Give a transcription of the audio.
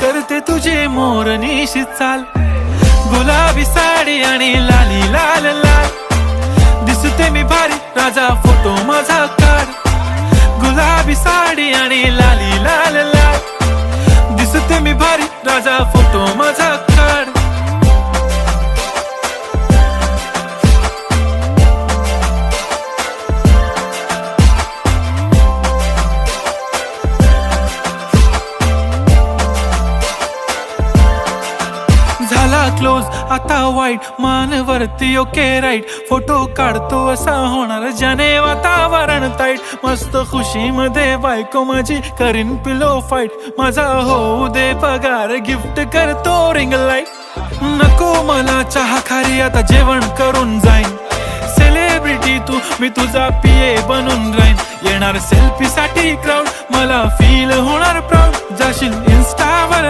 करते तुझे मोरनीशी चाल, गुलाबी साडी आणि लाली लाल लाल, दिसते मी भारी राजा फोटो माझा काढ, गुलाबी साडी आणि लाली लाल लाल, दिसते मी भारी राजा फोटो माझा काढ. झाला क्लोज आता वाईट, मानवरती ओके राईट, फोटो काढतो असा होणार ज्याने वातावरण ताईट, मस्त खुशी मध्ये बायको माझी करीन पिलो फाईट, माझा होऊ दे पगार गिफ्ट करतो रिंग लाईट, नको मला चहा खारी आता जेवण करून जाईन, सेलिब्रिटी तू मी तुझा पिये बनून राहीन, येणार सेल्फी साठी क्राऊड मला फील होणार प्राऊड, जाशील इन्स्टावर